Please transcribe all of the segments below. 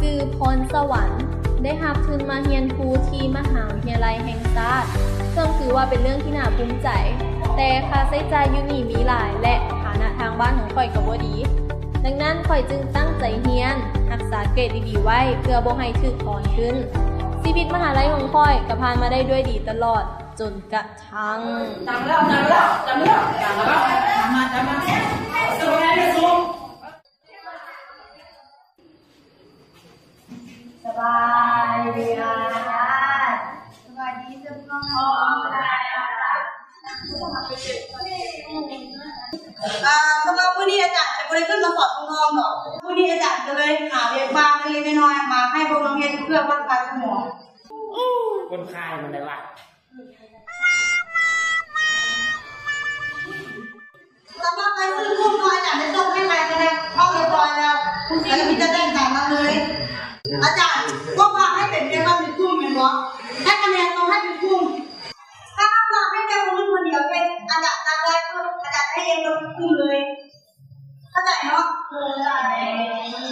ชื่อพรสวรรค์ได้รับทุนมาเรียนครูที่มหาวิทยาลัยแห่งชาติซึ่งถือว่าเป็นเรื่องที่น่าภูมิใจแต่ค่าใช้จ่ายอยู่นี่มีหลายและฐานะทางบ้านของข่อยก็บ่ดีดังนั้นข่อยจึงตั้งใจเรียนรักษาเกรดดีๆไว้เพื่อบ่ให้ถูกถอนขึ้นชีวิตมหาลัยของข่อยก็ผ่านมาได้ด้วยดีตลอดจนกระทั่งจำมาสู้ไงไม่สู้สบายดีนะสบายดีจังน้องสำหรับวันนี้อาจารย์จะไปขึ้นมาสอนน้องๆหรอกวันนี้อาจารย์จะเลยหาเรียนบ้างเล็กน้อยมาให้พวกน้องเรียนเพื่อพัฒนาสมองคนคายมันได้ว่าสำหรับใครซึ่งพวกน้องอาจารย์ได้ส่งให้ใครกันนะเข้าเรียบร้อยแล้วแล้วพี่จะได้แต่งมาเลยอาจารย์ก็พาให้เป็นเรียกว่าเป็นคุ้มเป็นวะให้คะแนนต้องให้เป็นคุ้มถ้าพาให้แค่คนเดียวเป็นอาจารย์จะได้ก็อาจารย์ให้เองเป็นคุ้มเลยเข้าใจเนาะ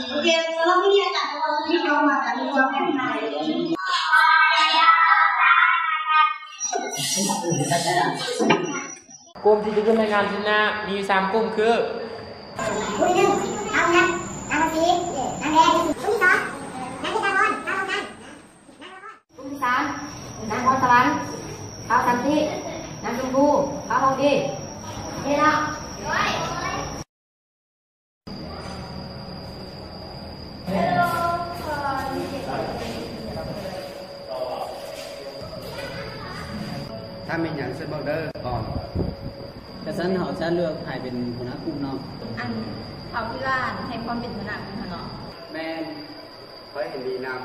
โอเคแล้วพี่อาจารย์จะมาที่เรามาจากที่เราแข่งขันกลุ่มที่จะขึ้นรายงานที่หน้ามี3กลุ่มคือกลุ่มหนึ่งเอานะน้ำสีน้ำแดงกลุ่มที่2น้ำที่ตาบอลน้ำลงกันกลุ่มที่3น้ำบอลสวรรค์ข้าวสันติน้ำชมพูข้าวทองดีนี่นะถ้าเป็นอย่างเซนบอกเดอร์ก่อนกระสันเขาจะเลือกใครเป็นหัวหน้ากลุ่มเนาะอันเขาที่ร้านให้ความเป็นหัวหน้าคุณเนาะแม่เฮ้ยเห็นดีนะ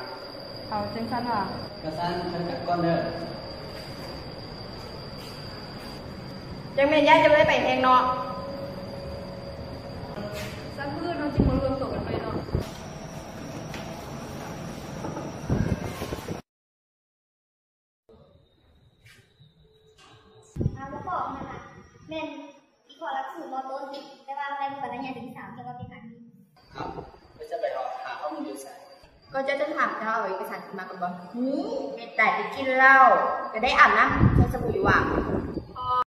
เขาจังซั่นว่ะกระสันฉันจักก่อนเด้อจังแม่นย้ายจะเลยไปแฮงเนาะซักมื้อเนาะจิมารวมตัวกันไปเนาะแล้วบอกนะคะแม่นอีกขอรับสูตรมอต้นแต่ว่าในปัญญาถึง3จะก็เป็นอันนี้ครับก็จะไปหาข้อมูลดูใส่ก็จะถามเจ้าเอาเอกสารขึ้นมาก่อนบ่เป็นแต่จะกินเหล้าจะได้อาบน้ำใช้สบู่อยู่ว่ะ